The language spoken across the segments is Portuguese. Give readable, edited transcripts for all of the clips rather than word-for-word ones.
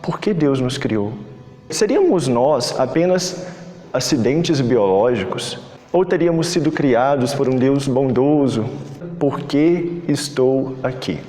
por que Deus nos criou? Seríamos nós apenas acidentes biológicos? Ou teríamos sido criados por um Deus bondoso? Por que estou aqui?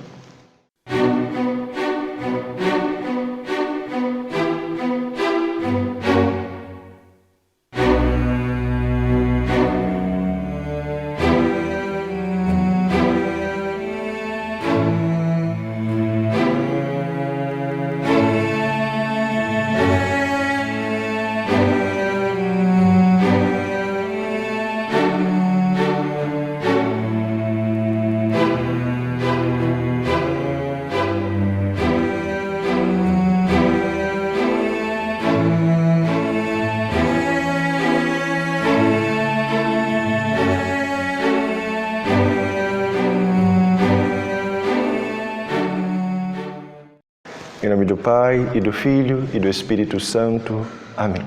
Em nome do Pai, e do Filho, e do Espírito Santo. Amém.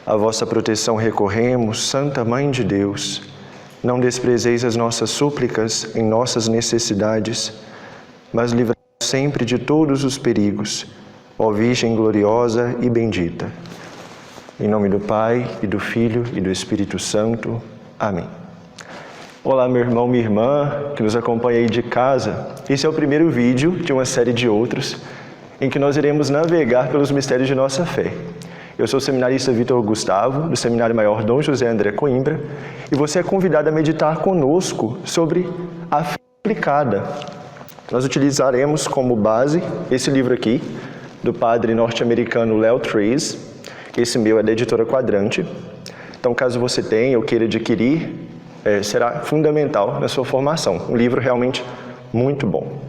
A vossa proteção recorremos, Santa Mãe de Deus. Não desprezeis as nossas súplicas em nossas necessidades, mas livrai-nos sempre de todos os perigos, ó Virgem gloriosa e bendita. Em nome do Pai, e do Filho, e do Espírito Santo. Amém. Olá, meu irmão, minha irmã, que nos acompanha aí de casa. Esse é o primeiro vídeo de uma série de outros, em que nós iremos navegar pelos mistérios de nossa fé. Eu sou o seminarista Vitor Gustavo, do Seminário Maior Dom José André Coimbra, e você é convidado a meditar conosco sobre a fé aplicada. Nós utilizaremos como base esse livro aqui, do padre norte-americano Léo Trees. Esse meu é da editora Quadrante. Então, caso você tenha ou queira adquirir, será fundamental na sua formação. Um livro realmente muito bom.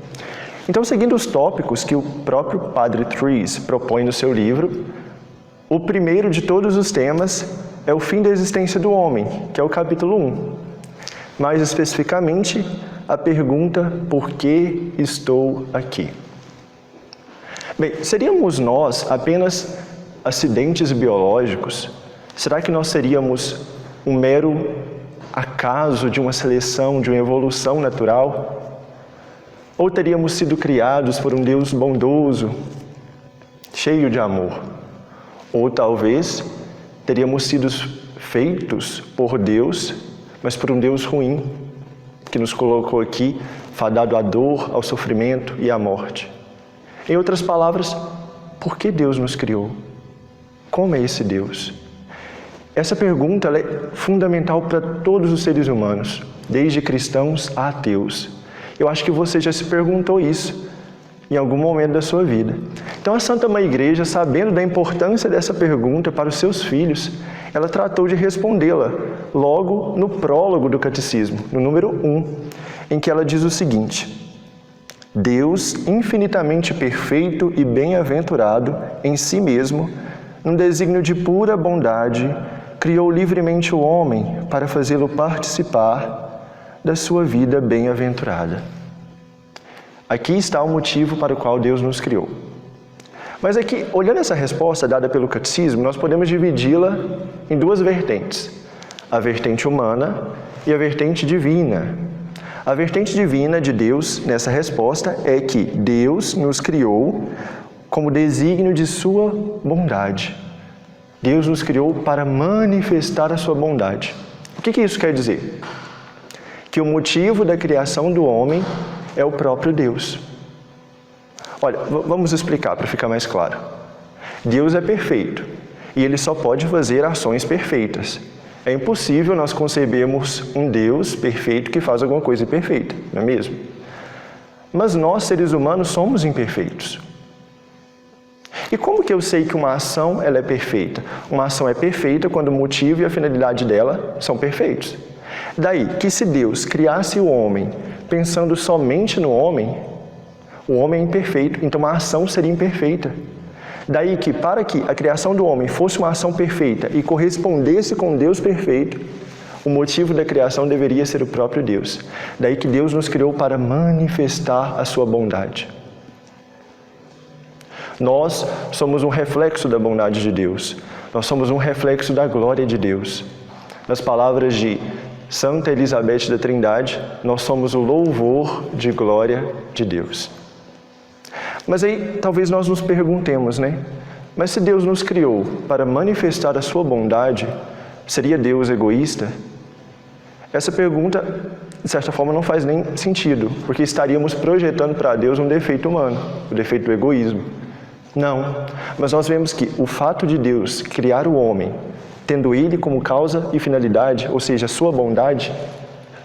Então, seguindo os tópicos que o próprio Padre Trees propõe no seu livro, o primeiro de todos os temas é o fim da existência do homem, que é o capítulo 1. Mais especificamente, a pergunta: por que estou aqui? Bem, seríamos nós apenas acidentes biológicos? Será que nós seríamos um mero acaso de uma seleção, de uma evolução natural? Ou teríamos sido criados por um Deus bondoso, cheio de amor? Ou talvez teríamos sido feitos por Deus, mas por um Deus ruim, que nos colocou aqui, fadado à dor, ao sofrimento e à morte. Em outras palavras, por que Deus nos criou? Como é esse Deus? Essa pergunta ela é fundamental para todos os seres humanos, desde cristãos a ateus. Eu acho que você já se perguntou isso em algum momento da sua vida. Então a Santa Mãe Igreja, sabendo da importância dessa pergunta para os seus filhos, ela tratou de respondê-la logo no prólogo do Catecismo, no número 1, em que ela diz o seguinte: Deus, infinitamente perfeito e bem-aventurado em si mesmo, num desígnio de pura bondade, criou livremente o homem para fazê-lo participar da sua vida bem-aventurada. Aqui está o motivo para o qual Deus nos criou. Mas aqui, olhando essa resposta dada pelo Catecismo, nós podemos dividi-la em duas vertentes: a vertente humana e a vertente divina. A vertente divina de Deus nessa resposta é que Deus nos criou como desígnio de sua bondade. Deus nos criou para manifestar a sua bondade. O que isso quer dizer? Que o motivo da criação do homem é o próprio Deus. Olha, vamos explicar para ficar mais claro. Deus é perfeito e Ele só pode fazer ações perfeitas. É impossível nós concebermos um Deus perfeito que faz alguma coisa imperfeita, não é mesmo? Mas nós, seres humanos, somos imperfeitos. E como que eu sei que uma ação ela é perfeita? Uma ação é perfeita quando o motivo e a finalidade dela são perfeitos. Daí que se Deus criasse o homem pensando somente no homem, o homem é imperfeito, então a ação seria imperfeita. Daí que para que a criação do homem fosse uma ação perfeita e correspondesse com Deus perfeito, o motivo da criação deveria ser o próprio Deus. Daí que Deus nos criou para manifestar a sua bondade. Nós somos um reflexo da bondade de Deus. Nós somos um reflexo da glória de Deus. Nas palavras de Santa Elizabeth da Trindade, nós somos o louvor de glória de Deus. Mas aí talvez nós nos perguntemos, né? Mas se Deus nos criou para manifestar a sua bondade, seria Deus egoísta? Essa pergunta, de certa forma, não faz nem sentido, porque estaríamos projetando para Deus um defeito humano, o defeito do egoísmo. Não, mas nós vemos que o fato de Deus criar o homem, tendo ele como causa e finalidade, ou seja, a sua bondade,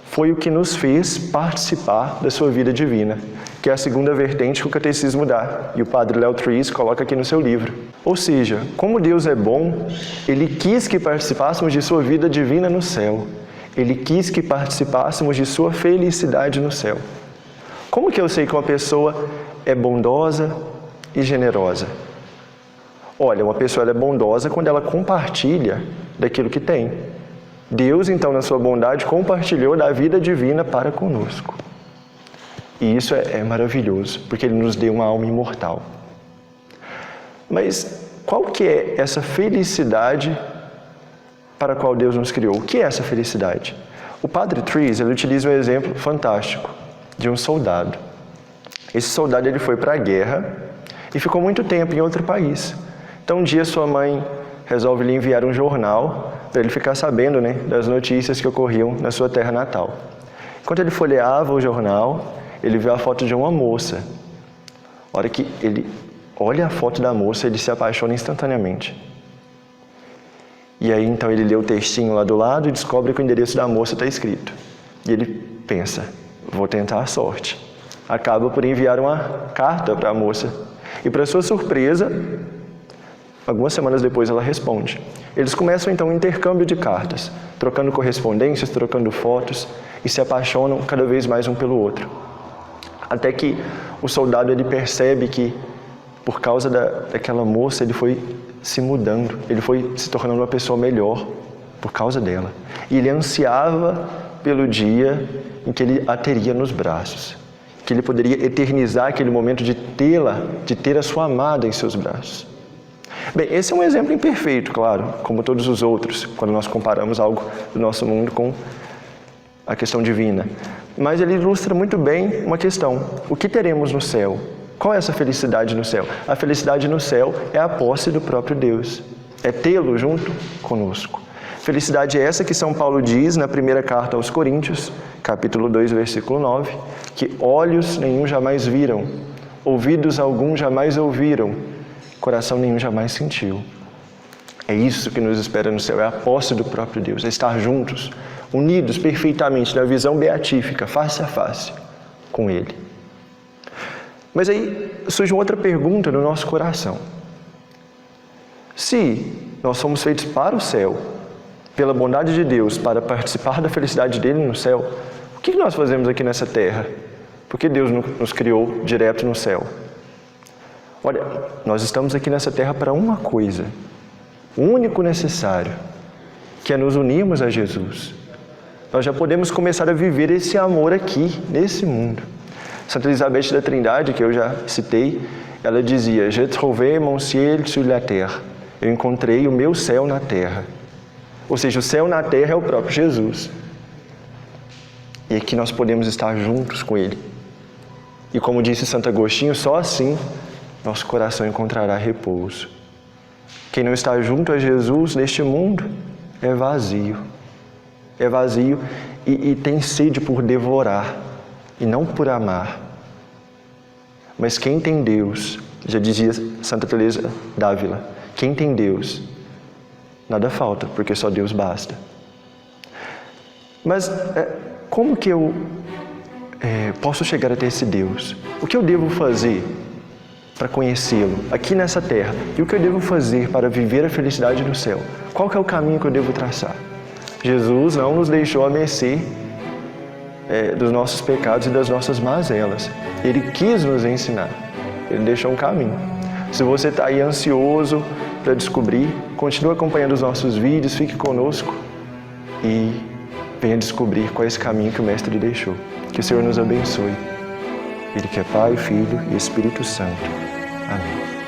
foi o que nos fez participar da sua vida divina, que é a segunda vertente que o Catecismo dá, e o Padre Léo Truiz coloca aqui no seu livro. Ou seja, como Deus é bom, Ele quis que participássemos de sua vida divina no céu. Ele quis que participássemos de sua felicidade no céu. Como que eu sei que uma pessoa é bondosa e generosa? Olha, uma pessoa é bondosa quando ela compartilha daquilo que tem. Deus, então, na sua bondade, compartilhou da vida divina para conosco. E isso é maravilhoso, porque Ele nos deu uma alma imortal. Mas qual que é essa felicidade para a qual Deus nos criou? O que é essa felicidade? O Padre Truiz, ele utiliza um exemplo fantástico de um soldado. Esse soldado ele foi para a guerra e ficou muito tempo em outro país. Então um dia sua mãe resolve lhe enviar um jornal para ele ficar sabendo, né, das notícias que ocorriam na sua terra natal. Enquanto ele folheava o jornal, ele viu a foto de uma moça. A hora que ele olha a foto da moça, ele se apaixona instantaneamente. E aí, então, ele lê o textinho lá do lado e descobre que o endereço da moça está escrito. E ele pensa, vou tentar a sorte. Acaba por enviar uma carta para a moça. E, para sua surpresa, algumas semanas depois ela responde. Eles começam, então, um intercâmbio de cartas, trocando correspondências, trocando fotos, e se apaixonam cada vez mais um pelo outro. Até que o soldado ele percebe que, por causa daquela moça, ele foi se mudando, ele foi se tornando uma pessoa melhor por causa dela. E ele ansiava pelo dia em que ele a teria nos braços, que ele poderia eternizar aquele momento de tê-la, de ter a sua amada em seus braços. Bem, esse é um exemplo imperfeito, claro, como todos os outros, quando nós comparamos algo do nosso mundo com a questão divina. Mas ele ilustra muito bem uma questão: o que teremos no céu? Qual é essa felicidade no céu? A felicidade no céu é a posse do próprio Deus, é tê-lo junto conosco. Felicidade é essa que São Paulo diz na primeira carta aos Coríntios, capítulo 2, versículo 9, que olhos nenhum jamais viram, ouvidos algum jamais ouviram, coração nenhum jamais sentiu. É isso que nos espera no céu, é a posse do próprio Deus, é estar juntos, unidos perfeitamente na visão beatífica, face a face com Ele. Mas aí surge uma outra pergunta no nosso coração. Se nós somos feitos para o céu, pela bondade de Deus, para participar da felicidade dele no céu, o que nós fazemos aqui nessa terra? Por que Deus nos criou direto no céu? Olha, nós estamos aqui nessa terra para uma coisa, o único necessário, que é nos unirmos a Jesus. Nós já podemos começar a viver esse amor aqui, nesse mundo. Santa Elizabeth da Trindade, que eu já citei, ela dizia: Je trouvé mon ciel sur la terre. Eu encontrei o meu céu na terra. Ou seja, o céu na terra é o próprio Jesus. E aqui nós podemos estar juntos com Ele. E como disse Santo Agostinho, só assim nosso coração encontrará repouso. Quem não está junto a Jesus neste mundo é vazio. É vazio e tem sede por devorar e não por amar. Mas quem tem Deus, já dizia Santa Teresa d'Ávila, quem tem Deus, nada falta, porque só Deus basta. Mas como que eu posso chegar até esse Deus? O que eu devo fazer para conhecê-lo aqui nessa terra? E o que eu devo fazer para viver a felicidade no céu? Qual que é o caminho que eu devo traçar? Jesus não nos deixou à mercê dos nossos pecados e das nossas mazelas. Ele quis nos ensinar. Ele deixou um caminho. Se você está aí ansioso para descobrir, continue acompanhando os nossos vídeos, fique conosco e venha descobrir qual é esse caminho que o Mestre deixou. Que o Senhor nos abençoe. Ele que é Pai, Filho e Espírito Santo. Amém.